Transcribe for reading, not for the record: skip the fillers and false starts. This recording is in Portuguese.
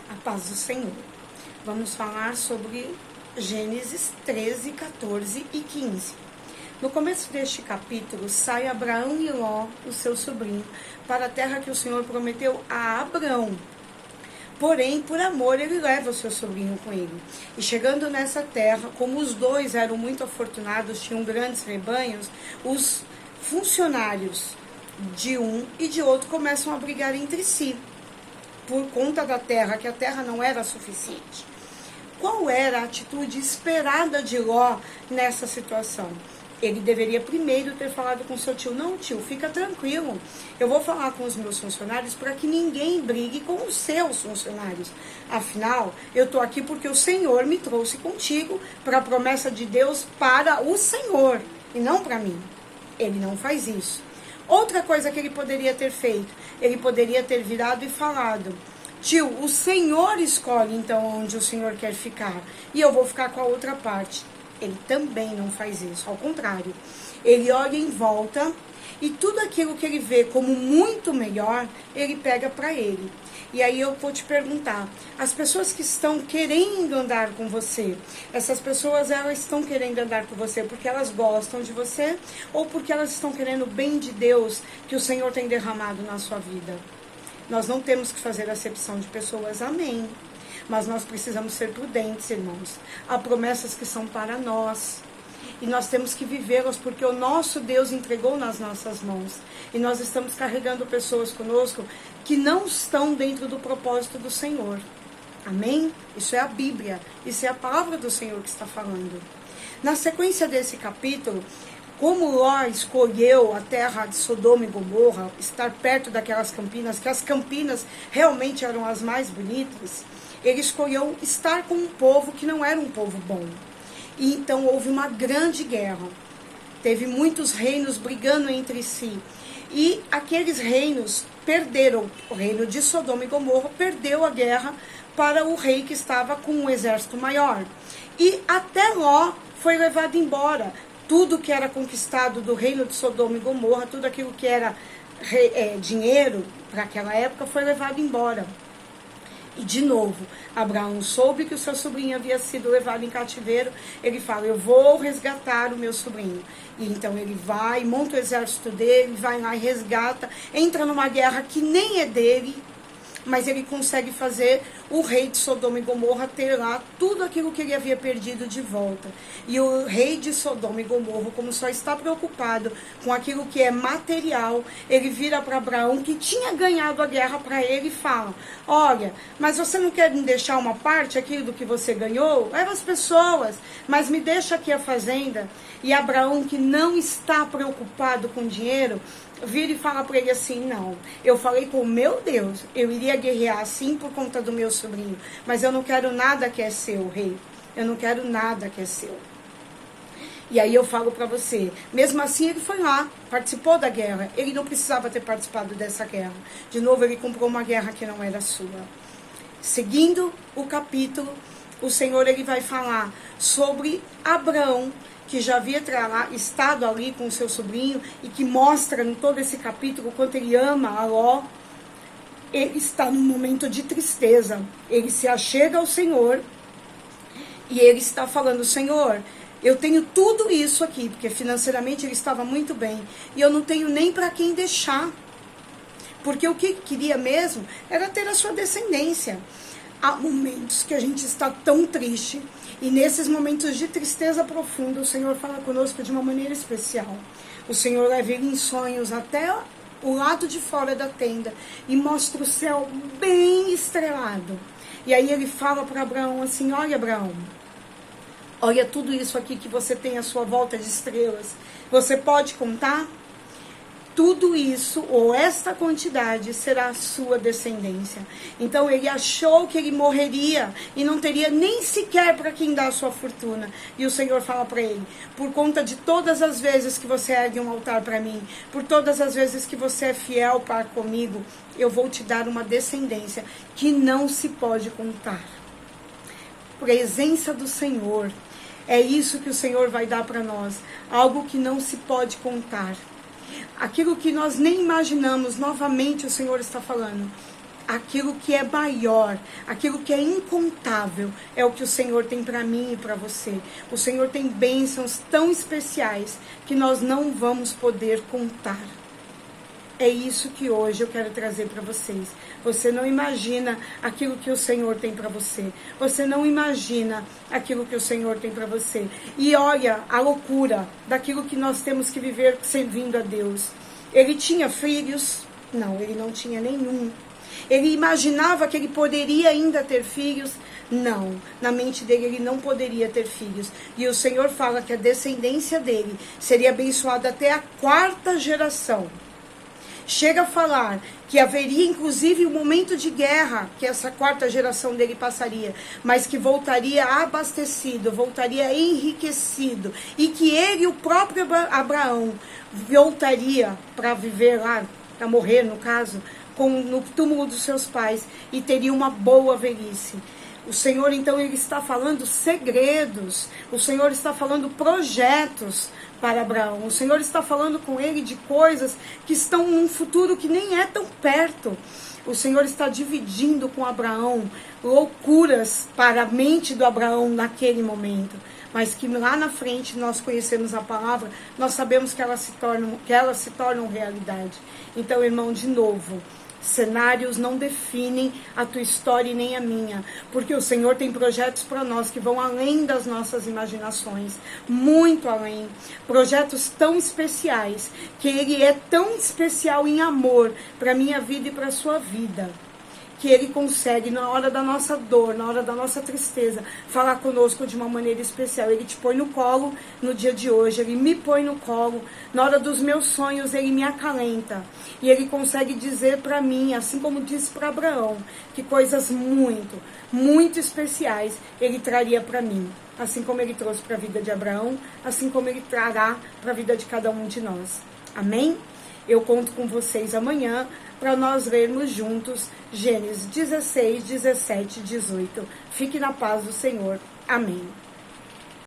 A paz do Senhor. Vamos falar sobre Gênesis 13, 14 e 15. No começo deste capítulo, sai Abraão e Ló, o seu sobrinho, para a terra que o Senhor prometeu a Abraão. Porém, por amor, ele leva o seu sobrinho com ele. E chegando nessa terra, como os dois eram muito afortunados, tinham grandes rebanhos, os funcionários de um e de outro começam a brigar entre si, por conta da terra, que a terra não era suficiente. Qual era a atitude esperada de Ló nessa situação? Ele deveria primeiro ter falado com seu tio: não, tio, fica tranquilo, eu vou falar com os meus funcionários para que ninguém brigue com os seus funcionários. Afinal, eu estou aqui porque o Senhor me trouxe contigo para a promessa de Deus para o Senhor e não para mim. Ele não faz isso. Outra coisa que ele poderia ter feito, ele poderia ter virado e falado: tio, o Senhor escolhe então onde o Senhor quer ficar e eu vou ficar com a outra parte. Ele também não faz isso, ao contrário. Ele olha em volta e tudo aquilo que ele vê como muito melhor, ele pega para ele. E aí eu vou te perguntar, as pessoas que estão querendo andar com você, essas pessoas, elas estão querendo andar com você porque elas gostam de você ou porque elas estão querendo o bem de Deus que o Senhor tem derramado na sua vida? Nós não temos que fazer acepção de pessoas, amém. Mas nós precisamos ser prudentes, irmãos. Há promessas que são para nós. E nós temos que vivê-las porque o nosso Deus entregou nas nossas mãos. E nós estamos carregando pessoas conosco que não estão dentro do propósito do Senhor. Amém? Isso é a Bíblia. Isso é a palavra do Senhor que está falando. Na sequência desse capítulo, como Ló escolheu a terra de Sodoma e Gomorra, estar perto daquelas campinas, que as campinas realmente eram as mais bonitas, ele escolheu estar com um povo que não era um povo bom. E então houve uma grande guerra. Teve muitos reinos brigando entre si. E aqueles reinos perderam. O reino de Sodoma e Gomorra perdeu a guerra para o rei que estava com um exército maior. E até Ló foi levado embora. Tudo que era conquistado do reino de Sodoma e Gomorra, tudo aquilo que era dinheiro para aquela época, foi levado embora. E de novo, Abraão soube que o seu sobrinho havia sido levado em cativeiro. Ele fala: eu vou resgatar o meu sobrinho. E então ele vai, monta o exército dele, vai lá e resgata, entra numa guerra que nem é dele, mas ele consegue fazer o rei de Sodoma e Gomorra ter lá tudo aquilo que ele havia perdido de volta. E o rei de Sodoma e Gomorra, como só está preocupado com aquilo que é material, ele vira para Abraão, que tinha ganhado a guerra, para ele e fala: olha, mas você não quer me deixar uma parte aqui do que você ganhou? Leva as pessoas, mas me deixa aqui a fazenda. E Abraão, que não está preocupado com dinheiro, vira e fala para ele assim: não, eu falei com o meu Deus, eu iria guerrear sim por conta do meu sobrinho, mas eu não quero nada que é seu, rei, eu não quero nada que é seu. E aí eu falo para você, mesmo assim ele foi lá, participou da guerra, ele não precisava ter participado dessa guerra. De novo, ele comprou uma guerra que não era sua. Seguindo o capítulo, o Senhor ele vai falar sobre Abraão, que já havia estado ali com o seu sobrinho e que mostra em todo esse capítulo o quanto ele ama a Ló. Ele está num momento de tristeza. Ele se achega ao Senhor e ele está falando: Senhor, eu tenho tudo isso aqui, porque financeiramente ele estava muito bem, e eu não tenho nem para quem deixar, porque o que queria mesmo era ter a sua descendência. Há momentos que a gente está tão triste, e nesses momentos de tristeza profunda, o Senhor fala conosco de uma maneira especial. O Senhor leva ele em sonhos até o lado de fora da tenda e mostra o céu bem estrelado. E aí ele fala para Abraão assim: olha, Abraão, olha tudo isso aqui que você tem à sua volta de estrelas. Você pode contar? Tudo isso, ou esta quantidade, será a sua descendência. Então ele achou que ele morreria e não teria nem sequer para quem dar a sua fortuna. E o Senhor fala para ele: por conta de todas as vezes que você ergue um altar para mim, por todas as vezes que você é fiel para comigo, eu vou te dar uma descendência que não se pode contar. Presença do Senhor. É isso que o Senhor vai dar para nós. Algo que não se pode contar. Aquilo que nós nem imaginamos, novamente o Senhor está falando. aquilo que é maior, aquilo que é incontável, é o que o Senhor tem para mim e para você. O Senhor tem bênçãos tão especiais que nós não vamos poder contar. É isso que hoje eu quero trazer para vocês. Você não imagina aquilo que o Senhor tem para você. Você não imagina aquilo que o Senhor tem para você. E olha a loucura daquilo que nós temos que viver servindo a Deus. Ele tinha filhos? Não, ele não tinha nenhum. Ele imaginava que ele poderia ainda ter filhos? Não, na mente dele ele não poderia ter filhos. E o Senhor fala que a descendência dele seria abençoada até a 4ª geração. Chega a falar que haveria inclusive um momento de guerra que essa 4ª geração dele passaria, mas que voltaria abastecido, voltaria enriquecido, e que ele, o próprio Abraão, voltaria para viver lá, para morrer no caso, no túmulo dos seus pais, e teria uma boa velhice. O Senhor, então, ele está falando segredos. O Senhor está falando projetos para Abraão. O Senhor está falando com ele de coisas que estão num futuro que nem é tão perto. O Senhor está dividindo com Abraão loucuras para a mente do Abraão naquele momento. Mas que lá na frente nós conhecemos a palavra, nós sabemos que elas se tornam realidade. Então, irmão, de novo, cenários não definem a tua história e nem a minha, porque o Senhor tem projetos para nós que vão além das nossas imaginações, muito além, projetos tão especiais, que Ele é tão especial em amor para a minha vida e para a sua vida, que Ele consegue, na hora da nossa dor, na hora da nossa tristeza, falar conosco de uma maneira especial. Ele te põe no colo no dia de hoje, Ele me põe no colo, na hora dos meus sonhos Ele me acalenta, e Ele consegue dizer para mim, assim como disse para Abraão, que coisas muito, muito especiais Ele traria para mim, assim como Ele trouxe para a vida de Abraão, assim como Ele trará para a vida de cada um de nós. Amém? Eu conto com vocês amanhã para nós lermos juntos Gênesis 16, 17 e 18. Fique na paz do Senhor. Amém.